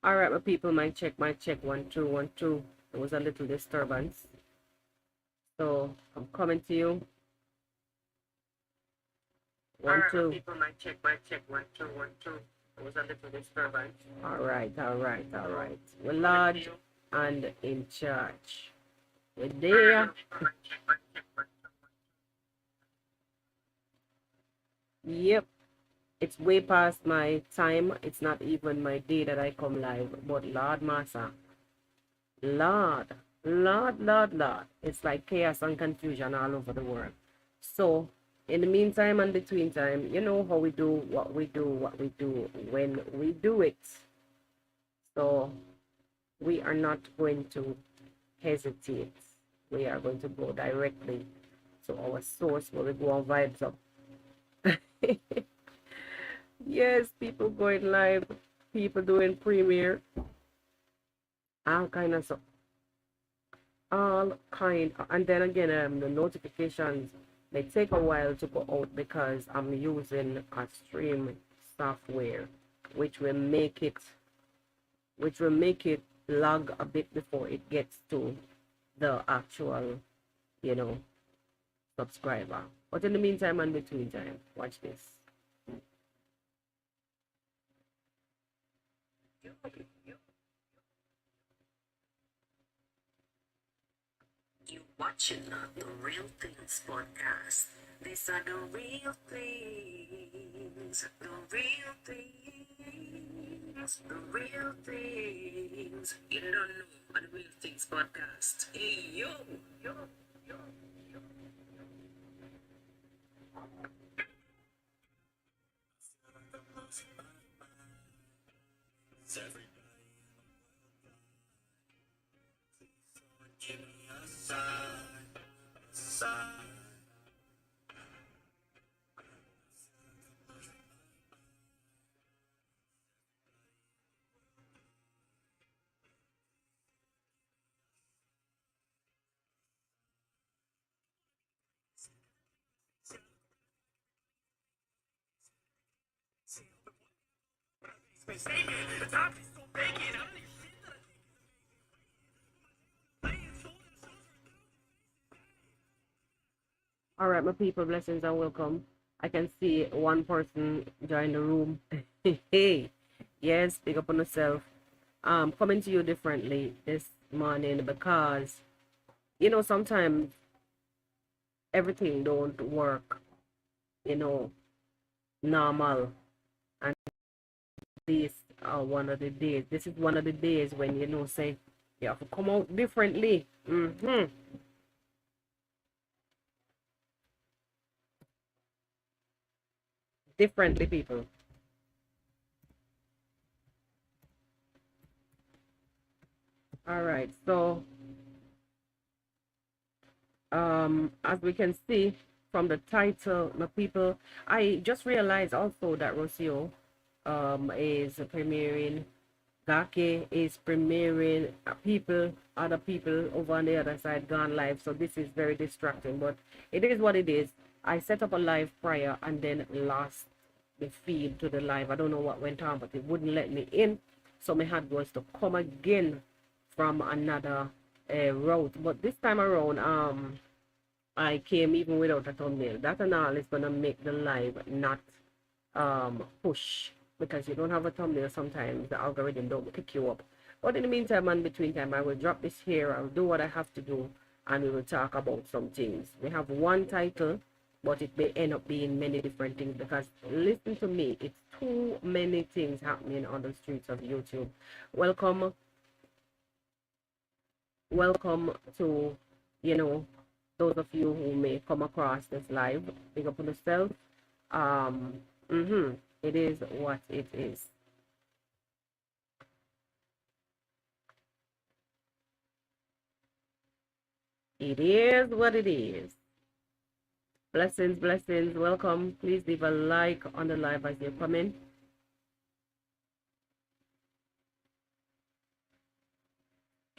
All right, my people, my check, 1 2 1 2. There was a little disturbance, so I'm coming to you. One, two. All right, people, my check, 1 2 1 2. There was a little disturbance. All right, all right, all right. We're large and in charge. We're there. Yep. It's way past my time. It's not even my day that I come live. But Lord Master, Lord, Lord. It's like chaos and confusion all over the world. So, in the meantime and between time, you know how we do what we do, when we do it. So, we are not going to hesitate. We are going to go directly to our source where we go on vibes up. Yes, people going live, people doing premiere, all kind of stuff, all kind. And then again, the notifications they take a while to go out because I'm using a stream software, which will make it, log a bit before it gets to the actual, you know, subscriber. But in the meantime and between time, watch this. You watching the Real Things podcast. These are the real things, the real things, the real things. You don't know about the Real Things podcast. Hey yo, yo, yo, yo. Give me a sign. All right, my people, blessings and welcome. I can see one person join the room. Hey, yes, big up on yourself. Coming to you differently this morning because sometimes everything don't work, normal, and this one of the days. This is one of the days when say you have to come out differently. Differently, people. All right, so as we can see from the title, my people, I just realized also that Rocio is premiering, Gake is premiering, other people over on the other side gone live. So this is very distracting, but it is what it is. I set up a live prior and then lost the feed to the live. I don't know what went on, but it wouldn't let me in. So my had was to come again from another route. But this time around, I came even without a thumbnail. That and all is gonna make the live not push, because you don't have a thumbnail. Sometimes the algorithm don't pick you up. But in the meantime and between time, I will drop this here. I'll do what I have to do, and we will talk about some things. We have one title, but it may end up being many different things, because listen to me, it's too many things happening on the streets of YouTube. Welcome to those of you who may come across this live. Big up on yourself. It is what it is. It is what it is. Blessings, blessings. Welcome. Please leave a like on the live as you come in.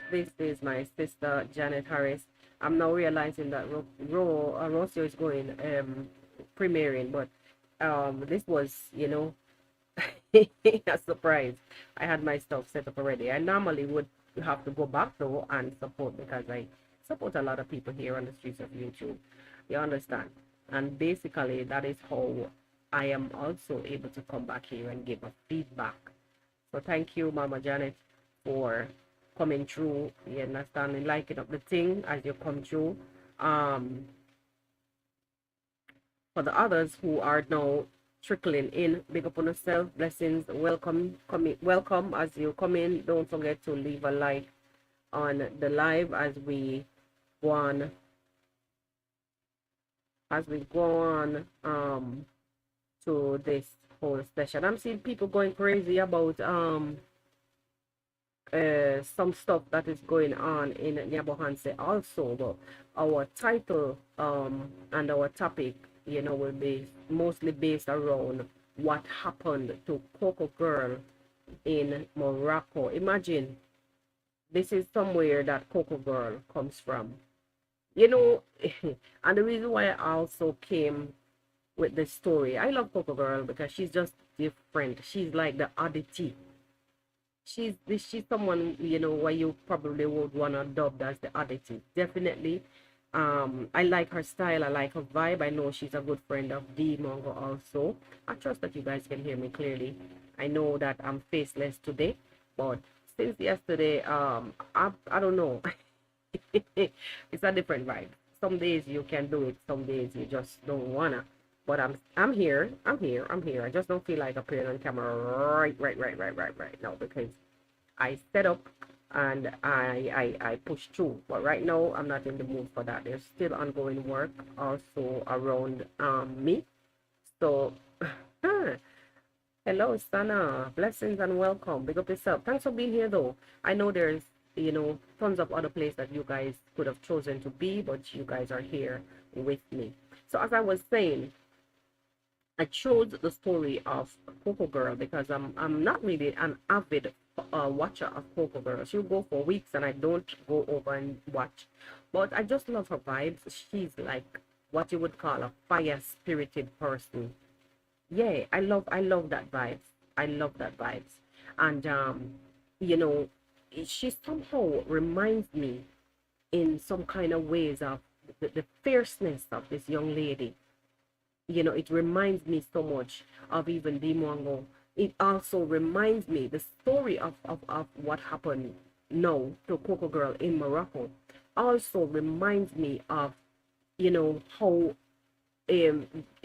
This is my sister Janet Harris. I'm now realizing that Rocio is going premiering, but this was A surprise. I had my stuff set up already. I normally would have to go back though and support because I support a lot of people here on the streets of YouTube. You understand? And basically, that is how I am also able to come back here and give a feedback. So thank you, Mama Janet, for coming through. You understand? And liking up the thing as you come through. Um, for the others who are now trickling in, big up on yourself, blessings, welcome as you come in. Don't forget to leave a like on the live go as we go on to this whole session. I'm seeing people going crazy about some stuff that is going on in Nyabohanse also, but our title and our topic, will be mostly based around what happened to Coco Girl in Morocco. Imagine this is somewhere that Coco Girl comes from. And the reason why I also came with this story, I love Coco Girl because she's just different. She's like the oddity. She's someone where you probably would want to dub as the oddity. Definitely. I like her style. I like her vibe. I know she's a good friend of D Mongo also. I trust that you guys can hear me clearly. I know that I'm faceless today, but since yesterday, I don't know. It's a different vibe. Some days you can do it. Some days you just don't wanna. But I'm here. I'm here. I'm here. I just don't feel like appearing on camera right now because I set up and I push through. But right now I'm not in the mood for that. There's still ongoing work also around me. So hello Sana. Blessings and welcome. Big up yourself. Thanks for being here though. I know there's tons of other places that you guys could have chosen to be, but you guys are here with me. So as I was saying, I chose the story of Coco Girl because I'm not really an avid watcher of Coco Girl. She'll go for weeks and I don't go over and watch. But I just love her vibes. She's like what you would call a fire spirited person. Yeah, I love that vibes. I love that vibes. And you know, she somehow reminds me in some kind of ways of the fierceness of this young lady. It reminds me so much of even Dimwango. It also reminds me the story of what happened now to Coco Girl in Morocco. Also reminds me of, how I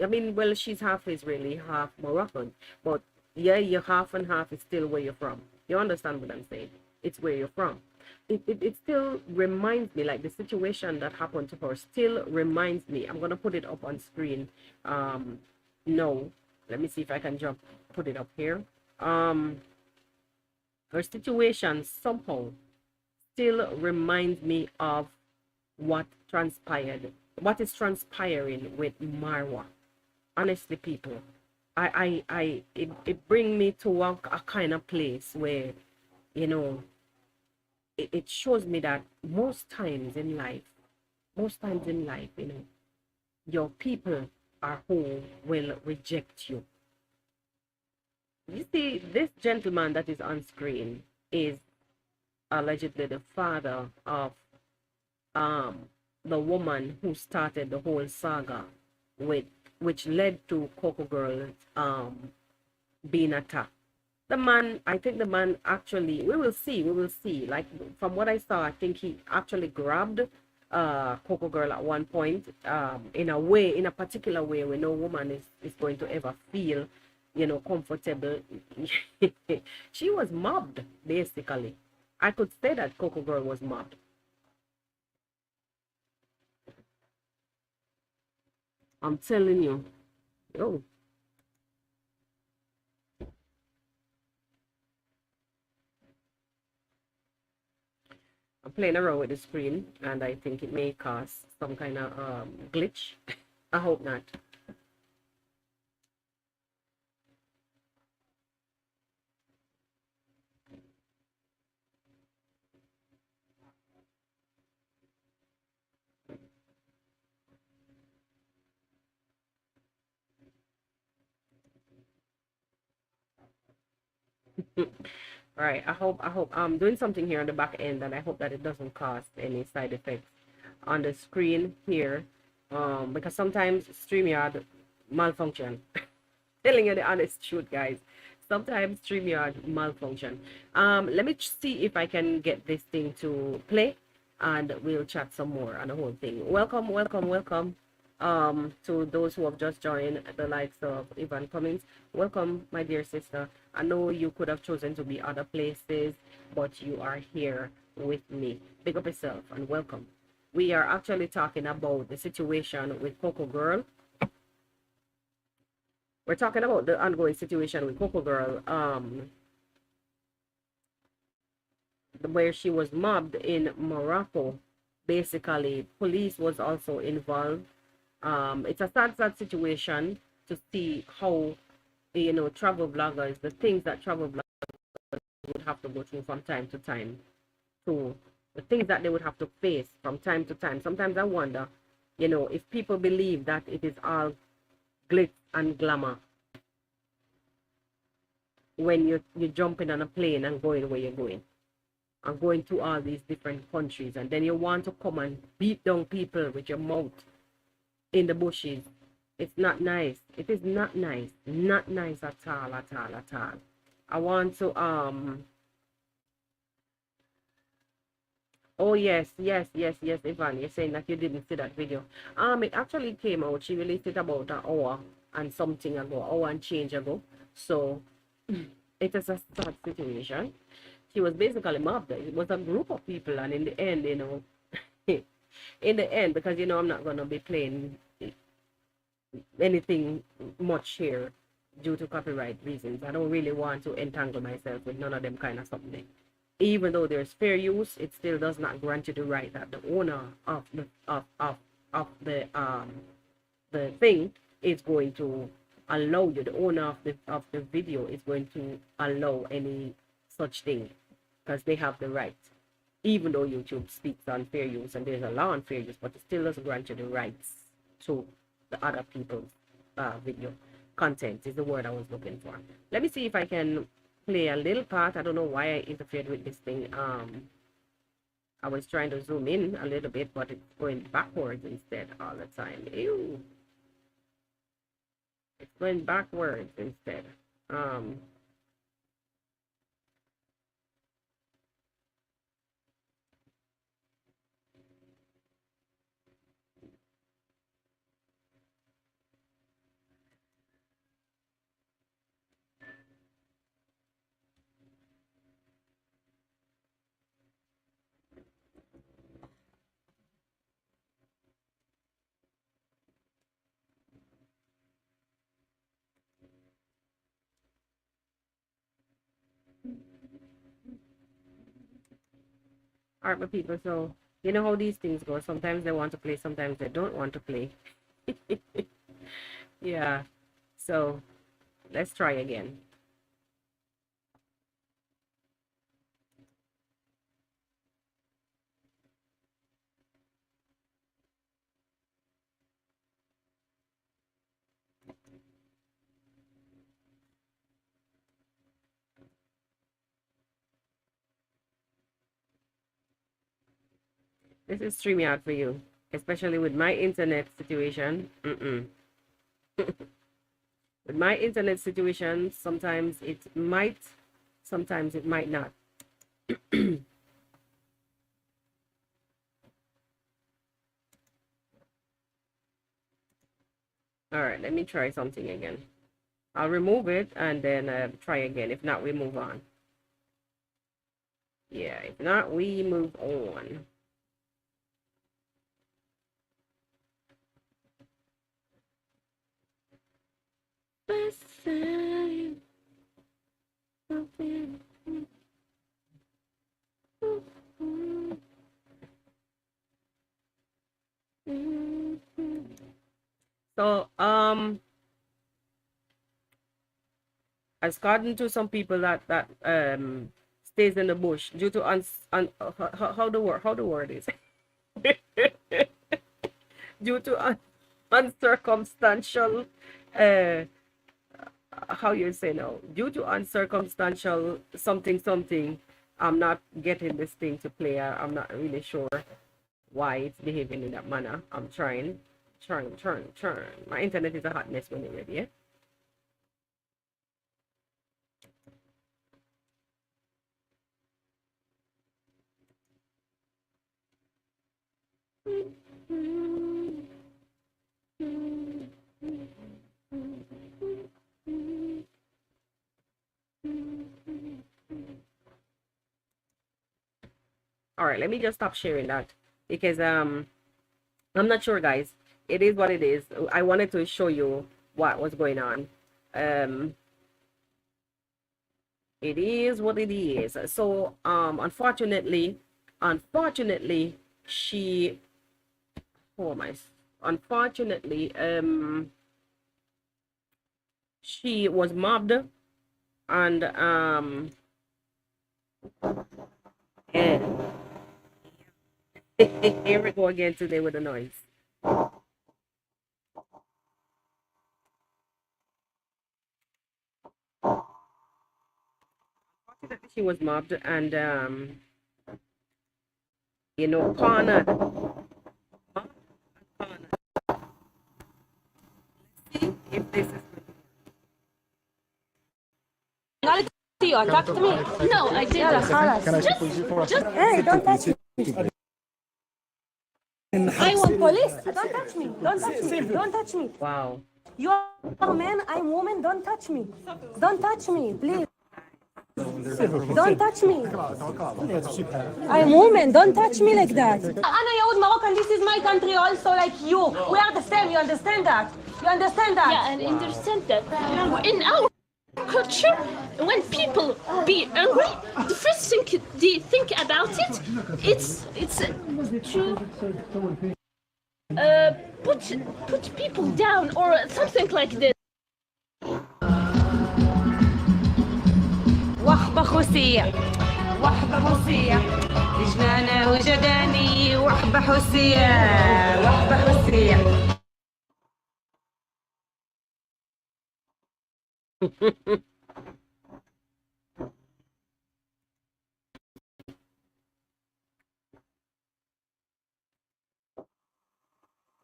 mean, well, she's half Israeli, half Moroccan, but yeah, you're half and half is still where you're from. You understand what I'm saying? It's where you're from. It still reminds me, like the situation that happened to her still reminds me. I'm gonna put it up on screen. No, let me see if I can jump put it up here. Um, her situation somehow still reminds me of what transpired, what is transpiring with Marwa. Honestly, people, it bring me to a kind of place where, you know, it shows me that most times in life, your people are who will reject you. You see, this gentleman that is on screen is allegedly the father of um the woman who started the whole saga with which led to Coco Girl being attacked. The man, I think the man actually, we will see. Like from what I saw, I think he actually grabbed Coco Girl at one point, in a way, in a particular way where no woman is going to ever feel, comfortable. She was mobbed, basically. I could say that Coco Girl was mobbed. I'm telling you. Oh, I'm playing around with the screen and I think it may cause some kind of glitch. I hope not. All right. I hope I'm doing something here on the back end, and I hope that it doesn't cause any side effects on the screen here. Because sometimes StreamYard malfunction. Telling you the honest truth, guys. Sometimes StreamYard malfunction. Let me see if I can get this thing to play, and we'll chat some more on the whole thing. Welcome, welcome, welcome. To those who have just joined, the likes of Ivan Cummings. Welcome, my dear sister. I know you could have chosen to be other places, but you are here with me. Big up yourself and welcome. We are actually talking about the situation with Coco Girl. We're talking about the ongoing situation with Coco Girl, where she was mobbed in Morocco. Basically, police was also involved. It's a sad, sad situation to see how, travel bloggers, the things that travel bloggers would have to go through from time to time, to the things that they would have to face from time to time. Sometimes I wonder, if people believe that it is all glitz and glamour when you're jumping on a plane and going where you're going and going to all these different countries, and then you want to come and beat down people with your mouth in the bushes. It's not nice. It is not nice. Not nice at all, at all, at all. I want to oh yes, yes, yes, yes, Ivan. You're saying that you didn't see that video. It actually came out. She released it about an hour and something ago, hour and change ago. So it is a sad situation. She was basically mobbed. It was a group of people, and in the end, in the end, because I'm not gonna be playing anything much here due to copyright reasons. I don't really want to entangle myself with none of them kind of something. Even though there's fair use, it still does not grant you the right that the owner of the thing is going to allow you. The owner of the video is going to allow any such thing because they have the right. Even though YouTube speaks on fair use and there's a law on fair use, but it still doesn't grant you the rights to the other people's video content is the word I was looking for. Let me see if I can play a little part. I don't know why I interfered with this thing. I was trying to zoom in a little bit, but it's going backwards instead all the time. Ew. It's going backwards instead. All right, my people. So you know how these things go. Sometimes they want to play, sometimes they don't want to play. Yeah. So let's try again. This is StreamYard for you, especially with my internet situation. With my internet situation, sometimes it might, sometimes it might not. All right, let me try something again. I'll remove it and then try again. If not, we move on. Yeah, if not, we move on. So, according to some people that stays in the bush due to how the word is due to uncircumstantial uh how you say now, due to uncircumstantial something something, I'm not getting this thing to play. I'm not really sure why it's behaving in that manner. I'm trying. My internet is a hot mess when you're ready, yeah? All right, let me just stop sharing that because I'm not sure, guys. It is what it is. I wanted to show you what was going on. Um, it is what it is. So, unfortunately, she, oh my, unfortunately, she was mobbed and and here we go again today with the noise. Unfortunately, she was mobbed and cornered. Cornered. See if this is You attacked me. No, I didn't. Can I Just, police you for just, Hey, don't touch me. I want Police, don't touch me. Don't touch me. Don't touch me. wow. You are man, I'm woman, don't touch me. Don't touch me, please. Don't touch me. I'm woman, don't touch me like that. Anna Yaoud Moroccan, this is my country also like you. We are the same, you understand that? You understand that? yeah, and understand that in our culture, when people be angry, the first thing they think about it, it's to put people down or something like this. وحبة خوسية وحبة خوسية جنانة وجداني وحبة خوسية وحبة خوسية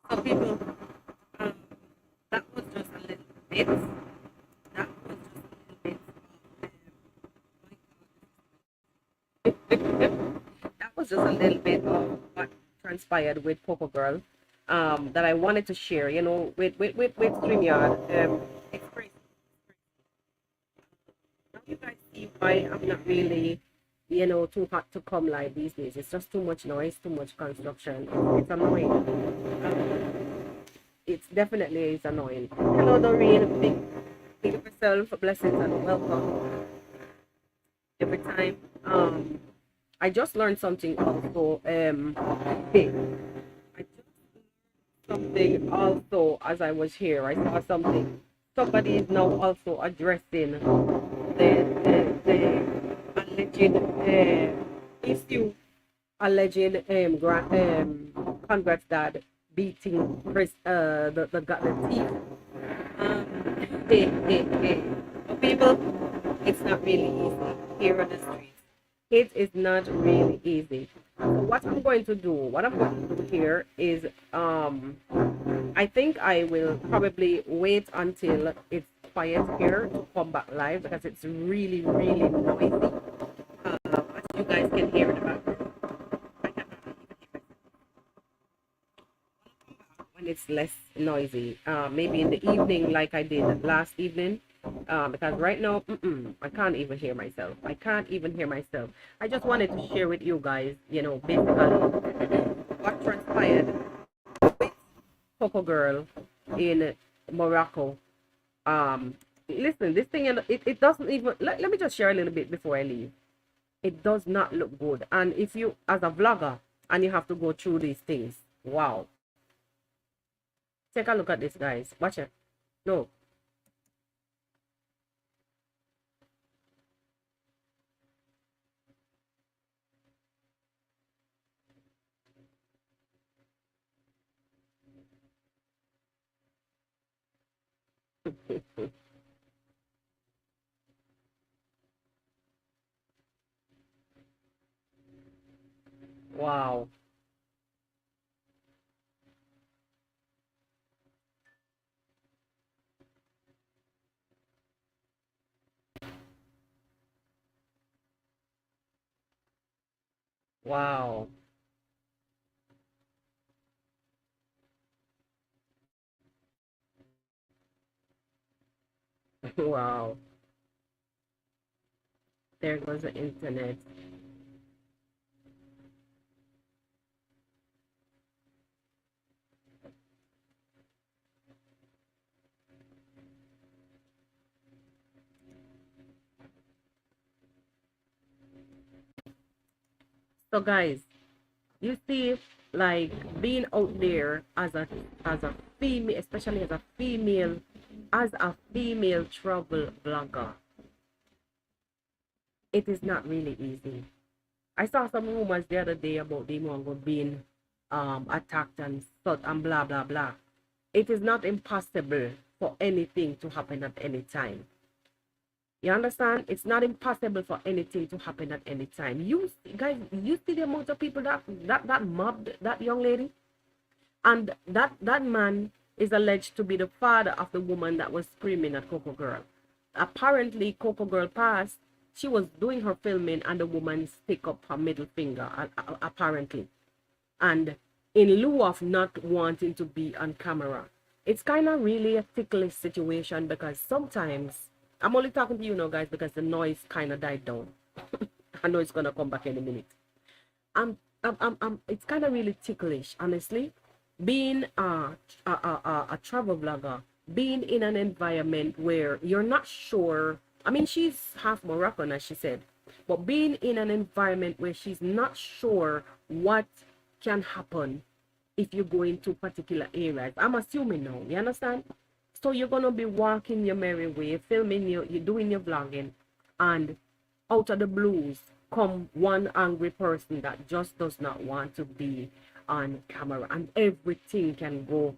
So people, um, that was just a little bit. That was just a little bit. That was just a little bit of what transpired with Coco Girl. That I wanted to share, with StreamYard. It's crazy. Now you guys see why I'm not really, too hot to come live these days. It's just too much noise, too much construction. It's annoying. It's definitely is annoying. Hello, Doreen. Big yourself, blessings and welcome every time. I just learned something also. Hey, I just something also as I was here. I saw something. Somebody is now also addressing the alleged issue, alleged congrats dad beating Chris the thief. People, it's not really easy here on the streets. It is not really easy. So what I'm going to do here is I think I will probably wait until it's quiet here to come back live because it's really, really noisy. As you guys can hear in the background. I cannot even hear when it's less noisy. Maybe in the evening, like I did last evening. Because right now, I can't even hear myself. I can't even hear myself. I just wanted to share with you guys, basically what transpired with Coco Girl in Morocco. Listen, this thing, it doesn't even, let me just share a little bit before I leave. It does not look good. And if you, as a vlogger, and you have to go through these things, wow. Take a look at this, guys. Watch it. No. Wow. Wow. Wow. There goes the internet. So guys, you see, like being out there as a female, especially as a female travel blogger, it is not really easy. I saw some rumors the other day about the Mongo being attacked and such and blah blah blah. It is not impossible for anything to happen at any time. You understand? It's not impossible for anything to happen at any time. Guys, you see the amount of people that mobbed that young lady, and that man is alleged to be the father of the woman that was screaming at Coco Girl. Apparently, Coco Girl passed. She was doing her filming, and the woman stick up her middle finger. Apparently, and in lieu of not wanting to be on camera, it's kind of really a ticklish situation because sometimes I'm only talking to you now, guys, because the noise kind of died down. I know it's gonna come back any minute. It's kind of really ticklish, honestly. Being a travel vlogger, being in an environment where you're not sure. I mean, she's half Moroccan, as she said, but being in an environment where she's not sure what can happen if you go into particular areas. I'm assuming now, you understand? So you're gonna be walking your merry way, filming you're doing your vlogging, and out of the blues come one angry person that just does not want to be on camera, and everything can go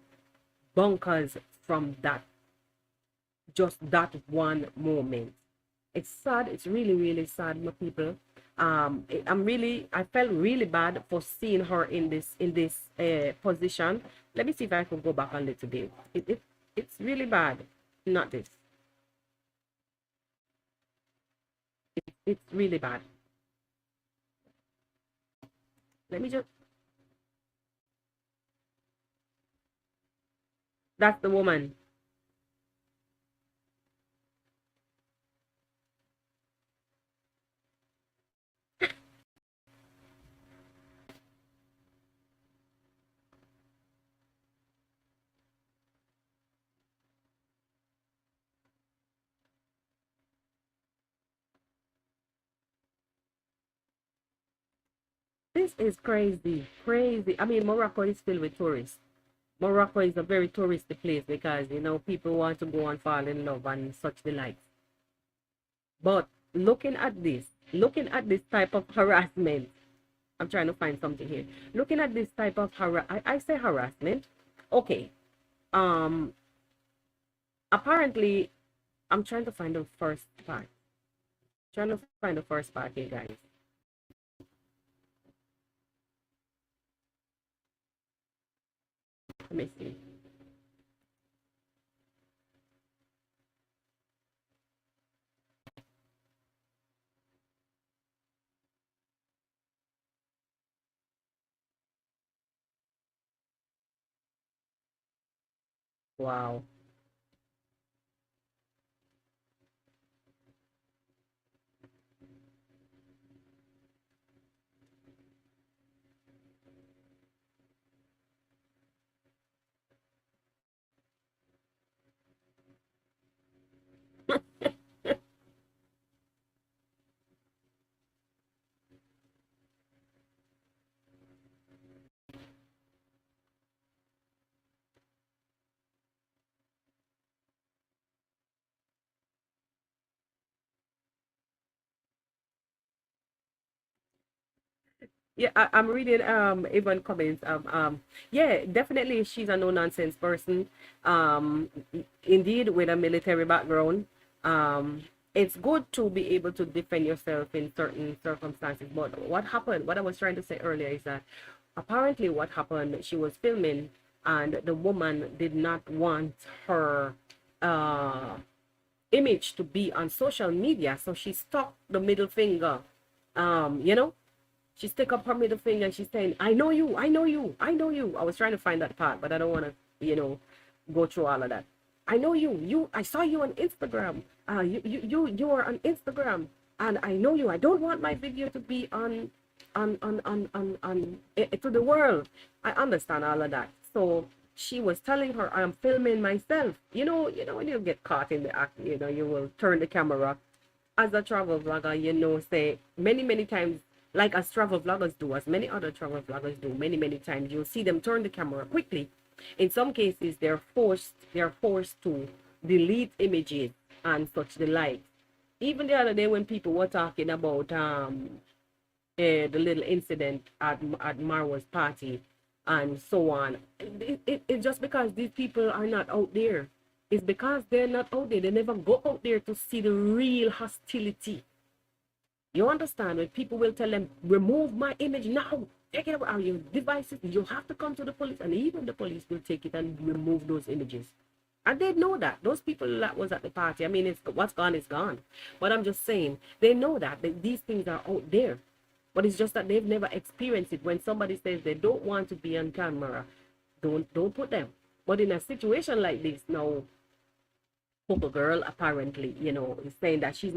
bonkers from that, just that one moment. It's sad. It's really, really sad, my people. I felt really bad for seeing her in this position. Let me see if I can go back a little bit. It's really bad. Not this. It's really bad. Let me just. That's the woman. This is crazy, crazy. I mean, Morocco is filled with tourists. Morocco is a very touristy place because people want to go and fall in love and such delights. But looking at this type of harassment, I'm trying to find something here. Looking at this type of I say harassment. Okay. Um. Apparently, I'm trying to find the first part. Trying to find the first part here, guys. Let me see. Wow. Yeah, I'm reading even comments. Yeah, definitely she's a no nonsense person. Indeed, with a military background. it's good to be able to defend yourself in certain circumstances. But what happened, what I was trying to say earlier is that apparently what happened, she was filming and the woman did not want her uh, image to be on social media. So she stuck the middle finger, you know, she stick up her middle finger and she's saying, I know you, I know you, I know you. I was trying to find that part, but I don't want to, go through all of that. I know you, I saw you on Instagram. You are on Instagram and I know you. I don't want my video to be to the world. I understand all of that. So she was telling her, I'm filming myself. When you get caught in the act, you will turn the camera as a travel vlogger, say many, many times, like as travel vloggers do, as many other travel vloggers do, many, many times, you'll see them turn the camera quickly. In some cases, they're forced to delete images and such the like. Even the other day when people were talking about the little incident at Marwa's party and so on, it's just because these people are not out there. It's because they're not out there. They never go out there to see the real hostility. You understand? When people will tell them, remove my image now, take it out of your devices, you have to come to the police, and even the police will take it and remove those images. And they know that. Those people that was at the party, I mean, what's gone is gone. But I'm just saying, they know that these things are out there. But it's just that they've never experienced it. When somebody says they don't want to be on camera, don't put them. But in a situation like this, now, cocogirl apparently, is saying that she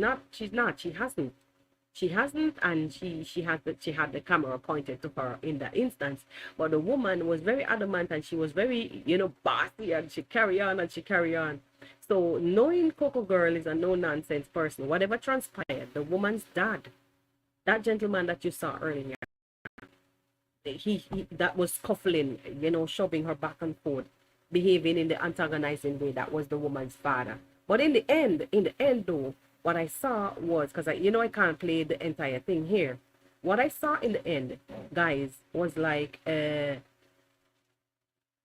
hasn't, and she had the camera pointed to her in that instance. But the woman was very adamant, and she was very, bossy, and she carry on and she carry on. So knowing cocogirl is a no nonsense person, whatever transpired, the woman's dad, that gentleman that you saw earlier, he that was scuffling, shoving her back and forth, behaving in the antagonizing way, that was the woman's father. But in the end though, what I saw was, because I can't play the entire thing here. What I saw in the end, guys, was like, let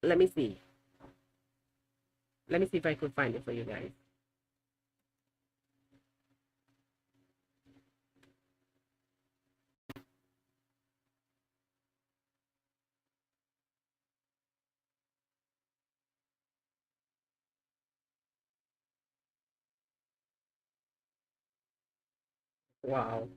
me see. Let me see if I could find it for you guys. Wow.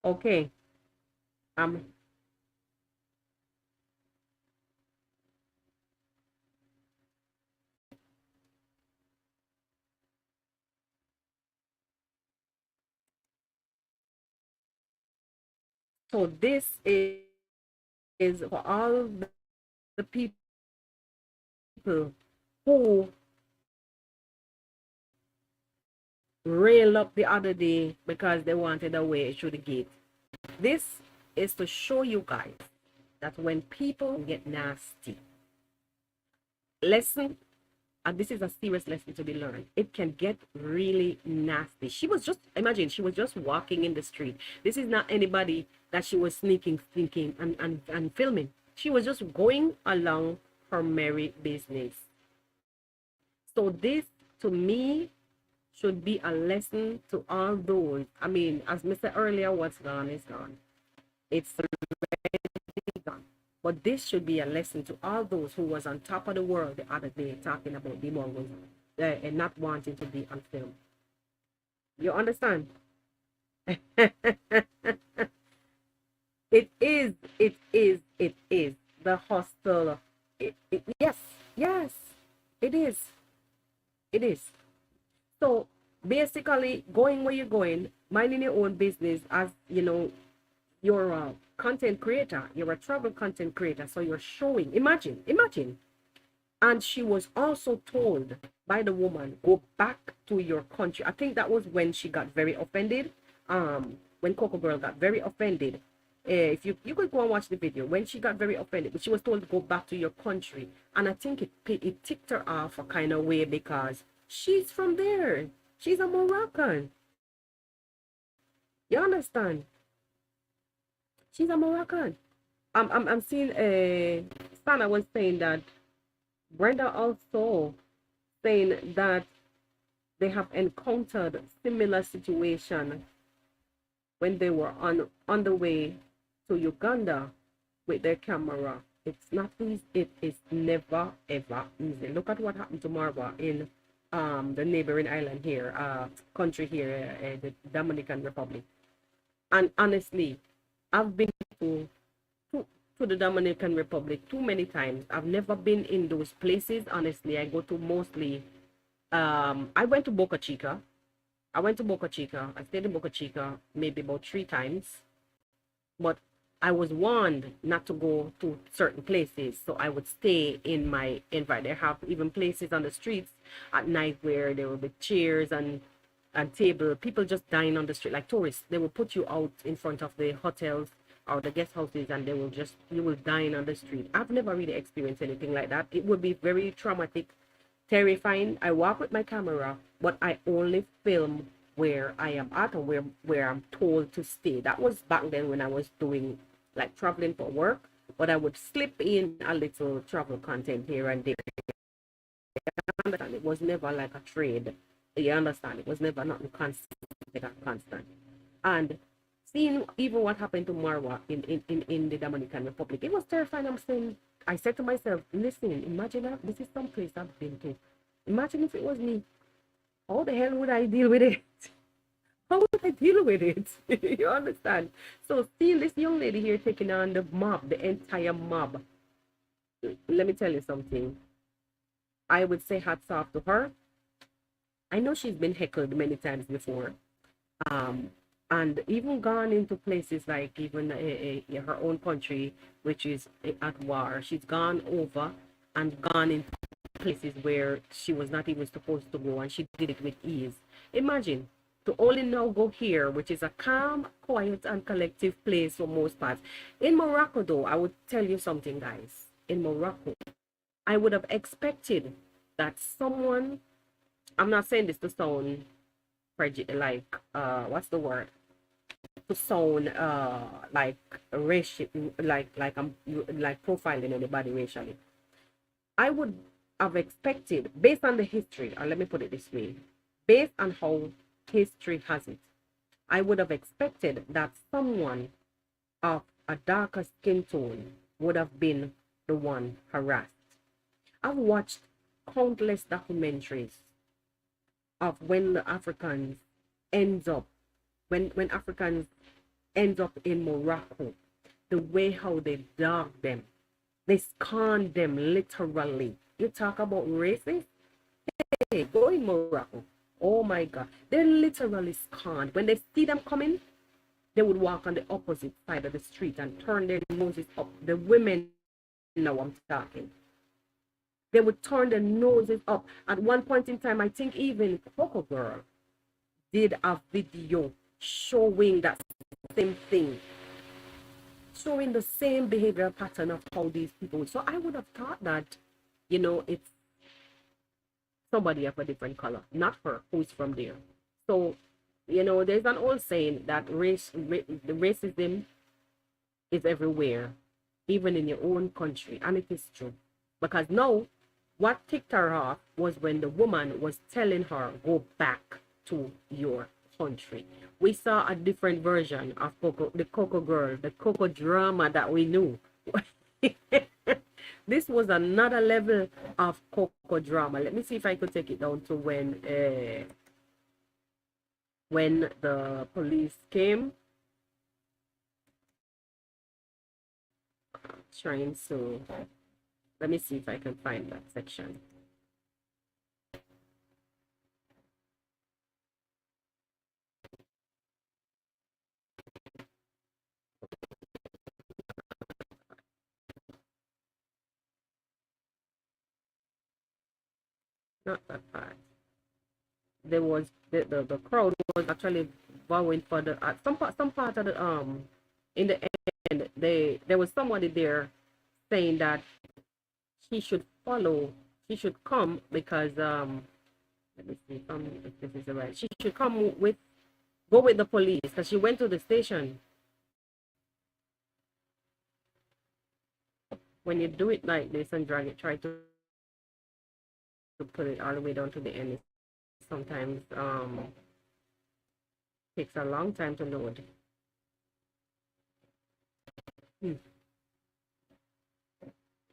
Okay. Um. So this is for all the people who railed up the other day because they wanted a way through the gate. This is to show you guys that when people get nasty, lesson, and this is a serious lesson to be learned, it can get really nasty. She was just, imagine, she was just walking in the street. This is not anybody that she was sneaking, and filming. She was just going along her merry business. So this, to me, should be a lesson to all those. I mean, as Mr. earlier, what's gone is gone. It's gone. But this should be a lesson to all those who was on top of the world the other day talking about the Mongols and not wanting to be on film. You understand? It is the hostel. Yes, yes, it is. It is. So basically, going where you're going, minding your own business, as you're a content creator, you're a travel content creator, so you're showing. Imagine. And she was also told by the woman, go back to your country. I think that was when she got very offended. When Coco Girl got very offended. If you could go and watch the video when she got very offended, but she was told to go back to your country, and I think it ticked her off a kind of way because she's from there. She's a Moroccan. You understand? She's a Moroccan. I'm seeing Sana was saying that Brenda also saying that they have encountered similar situation when they were on the way to Uganda with their camera. It's not easy. It is never ever easy. Look at what happened to Marwa in the neighboring island here, country here, the Dominican Republic. And honestly, I've been to, to to the Dominican Republic too many times. I've never been in those places. Honestly, I go to mostly. I went to Boca Chica. I went to Boca Chica. I stayed in Boca Chica maybe about 3 times, but I was warned not to go to certain places, so I would stay in my environment. They have even places on the streets at night where there will be chairs and table. People just dine on the street like tourists. They will put you out in front of the hotels or the guest houses, and they will just you will dine on the street. I've never really experienced anything like that. It would be very traumatic, terrifying. I walk with my camera, but I only film where I am at or where I'm told to stay. That was back then when I was doing like traveling for work, but I would slip in a little travel content here and there. And it was never like a trade. You understand? It was never nothing constant, like a constant. And seeing even what happened to Marwa in the Dominican Republic, it was terrifying. I said to myself, listen, imagine that this is some place I've been to. Imagine if it was me. How the hell would I deal with it? How would I deal with it? You understand? So seeing this young lady here taking on the mob, the entire mob, let me tell you something. I would say hats off to her. I know she's been heckled many times before. Um, and even gone into places like even her own country, which is at war. She's gone over and gone into places where she was not even supposed to go, and she did it with ease. Imagine to only now go here, which is a calm, quiet, and collective place for most parts. In Morocco, though, I would tell you something, guys. In Morocco, I would have expected that someone, I'm not saying this to sound like, what's the word? To sound like racial, like I'm like profiling anybody racially. I would have expected, based on the history, or let me put it this way, based on how history has it, I would have expected that someone of a darker skin tone would have been the one harassed. I've watched countless documentaries of when the Africans ends up, when Africans ends up in Morocco, the way how they dog them, they scorn them literally. You talk about racist? Hey, go in Morocco. Oh my God. They're literally scorned. When they see them coming, they would walk on the opposite side of the street and turn their noses up. The women, now I'm talking. They would turn their noses up. At one point in time, I think even Coco Girl did a video showing that same thing, showing the same behavior pattern of how these people. So I would have thought that, it's somebody of a different color, not her, who's from there. So, there's an old saying that the racism is everywhere, even in your own country, and it is true. Because now, what ticked her off was when the woman was telling her, go back to your country. We saw a different version of the Coco Girl, the Coco drama that we knew. This was another level of Coco drama. Let me see if I could take it down to when the police came. I'm trying to, let me see if I can find that section. not that part. There was the crowd was actually vowing for the some part of the in the end there was somebody there saying that she should follow, she should come because let me see if this is the right, she should come with, go with the police because she went to the station. When you do it like this and drag it, try to put it all the way down to the end, sometimes takes a long time to load.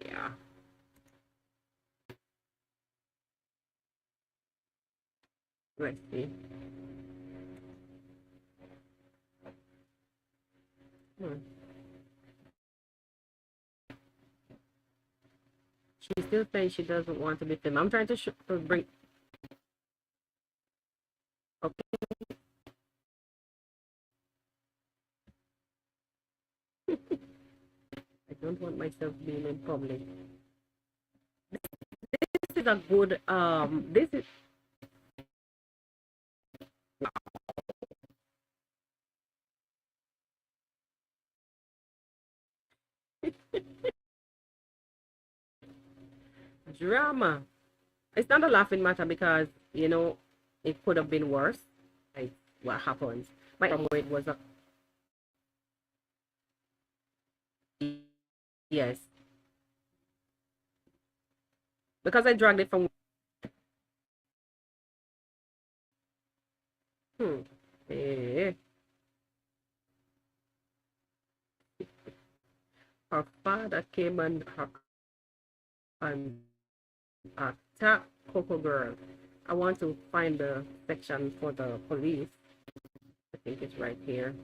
Yeah. Let's see. Hmm. She still says she doesn't want to be filmed. I'm trying to bring. Okay. I don't want myself being in public. This is a good this is drama. It's not a laughing matter because you know it could have been worse. Like what happens. My it was a yes. Because I dragged it from eh, her father came and attacked Coco Girl. I want to find the section for the police. I think it's right here.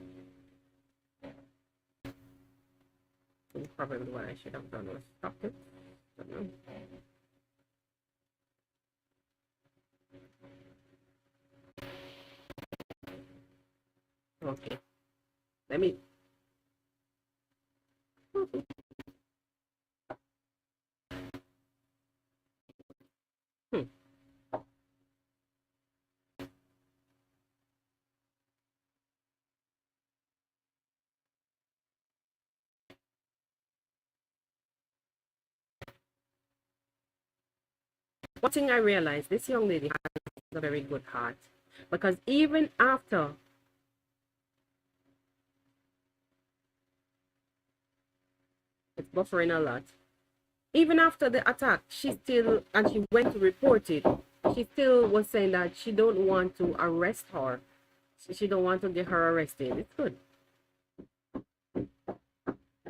Probably what I should have done was stop it. Don't know. Okay. Let me. Hmm. One thing I realized, this young lady has a very good heart because even after it's buffering a lot, even after the attack, she still, and she went to report it, she still was saying that she don't want to arrest her. She don't want to get her arrested. It's good.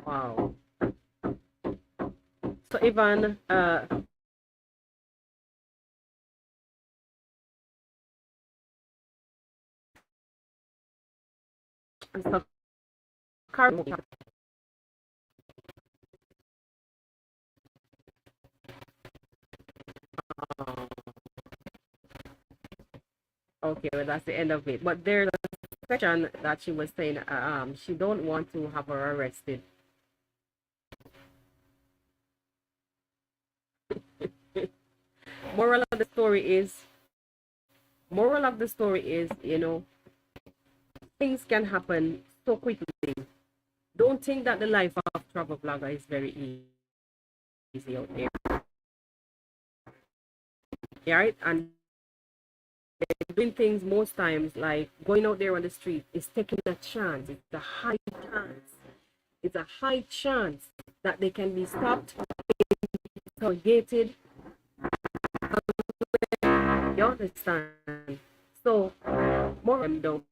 Wow. So Ivan, so okay, well, that's the end of it. But there's a section that she was saying she don't want to have her arrested. moral of the story is moral of the story is, you know, things can happen so quickly. Don't think that the life of travel blogger is very easy out there. Right? And doing things most times like going out there on the street is taking a chance. It's a high chance. It's a high chance that they can be stopped, interrogated. You understand? So more of them don't,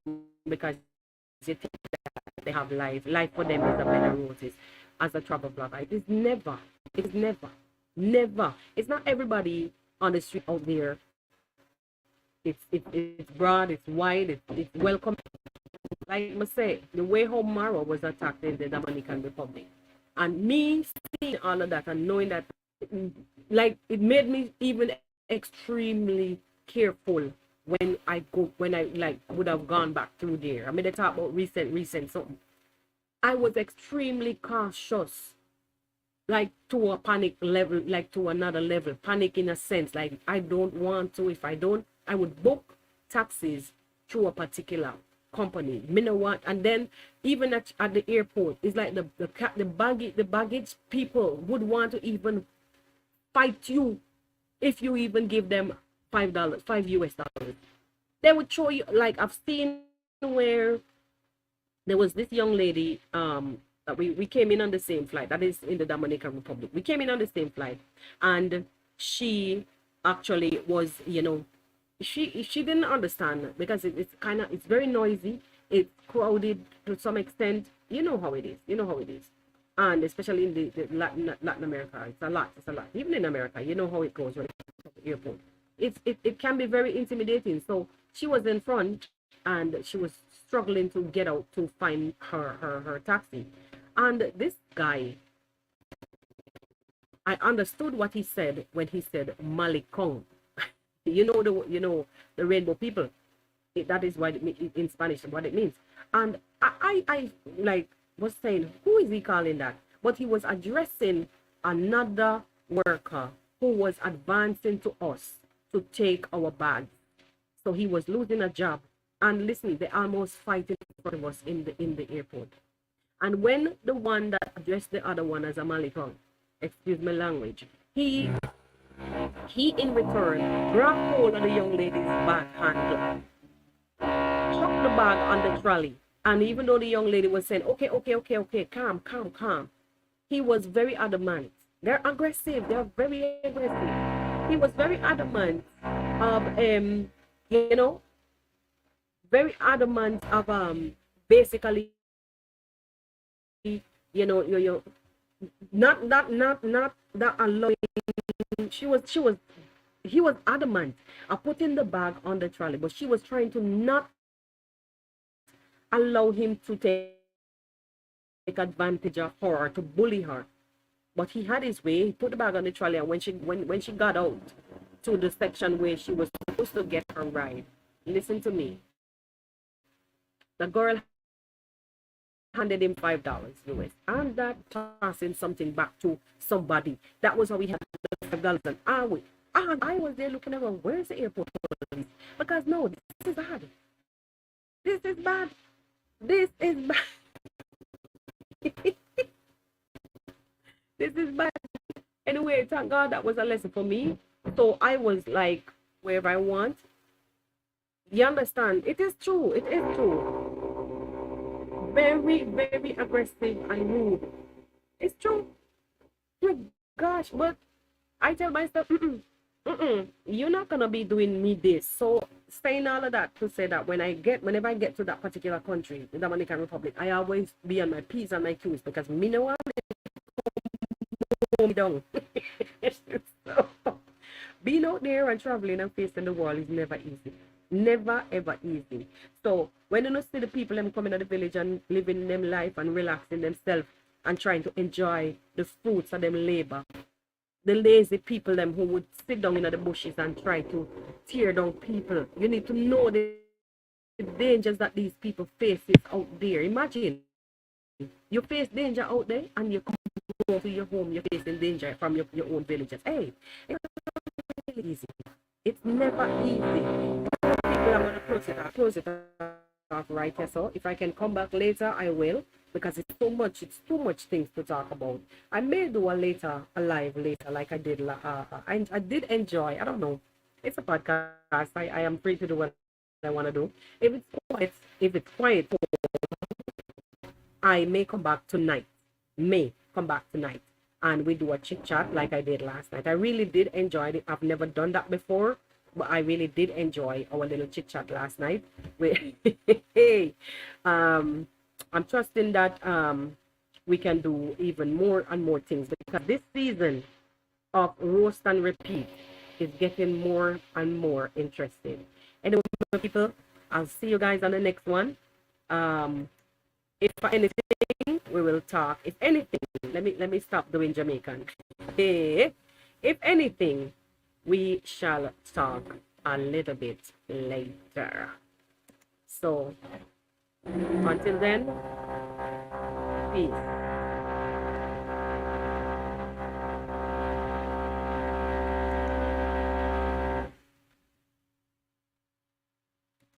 because you think that they have life. Life for them is a bed of roses. As a travel blogger, it's never. It's not everybody on the street out there. It's broad, it's wide, it's welcome. Like I say, the way how Mara was attacked in the Dominican Republic, and me seeing all of that and knowing that, like, it made me even extremely careful when I like would have gone back through there. I mean, they talk about recent something. I was extremely cautious like to a panic level, like to another level, panic in a sense, like I don't want to. If I don't, I would book taxis through a particular company. Me know what, and then even at the airport, it's like the baggage people would want to even fight you if you even give them $5, $5 US. They would show you, like I've seen where there was this young lady that we came in on the same flight, that is in the Dominican Republic. We came in on the same flight, and she actually was, she didn't understand because it's very noisy, it's crowded to some extent. You know how it is, and especially in the Latin America, it's a lot even in America. You know how it goes when it comes to the airport. It can be very intimidating. So she was in front, and she was struggling to get out to find her taxi. And this guy, I understood what he said when he said Malikong. The rainbow people. That is what in Spanish what it means. And I like was saying, who is he calling that? But he was addressing another worker who was advancing to us to take our bags. So he was losing a job. And listen, they almost fighting in front of us in the airport. And when the one that addressed the other one as a Malikong, excuse my language, he in return grabbed hold of the young lady's bag handle, chucked the bag on the trolley. And even though the young lady was saying, okay, calm, he was very adamant. They're aggressive. They're very aggressive. He was very adamant of, very adamant of basically, you not allowing. He was adamant of putting the bag on the trolley, but she was trying to not allow him to take advantage of her, to bully her. But he had his way. He put the bag on the trolley, and when she got out to the section where she was supposed to get her ride, listen to me. The girl handed him $5 US, and that tossing something back to somebody. That was how we had the $5. And I was there looking around. Where's the airport police? Because no, this is bad. This is bad. This is bad. This is bad. Anyway, thank God that was a lesson for me. So I was like, wherever I want. You understand? It is true. It is true. Very, very aggressive and rude. It's true. Oh gosh, but I tell myself, you're not gonna be doing me this. So saying all of that to say that whenever I get to that particular country, the Dominican Republic, I always be on my P's and my Q's because me no one me down. So, being out there and traveling and facing the world is never easy. Never ever easy. So when you see the people them coming to the village and living them life and relaxing themselves and trying to enjoy the fruits of them labor, the lazy people them who would sit down in the bushes and try to tear down people, you need to know the dangers that these people faces out there. Imagine you face danger out there and you come home to your home, you're facing danger from your own villages. Hey, it's not really easy. It's never easy. People, I'm gonna close it off right here. So if I can come back later, I will, because it's too much things to talk about. I may do a live later, like I did. I did enjoy. I don't know. It's a podcast. I am free to do what I want to do. If it's quiet, I may come back tonight. And we do a chit chat like I did last night. I really did enjoy it. I've never done that before, but I really did enjoy our little chit chat last night. I'm trusting that we can do even more and more things, because this season of roast and repeat is getting more and more interesting. Anyway, people, I'll see you guys on the next one. If anything, we will talk. If anything, let me stop doing Jamaican. If anything, we shall talk a little bit later. So until then, peace.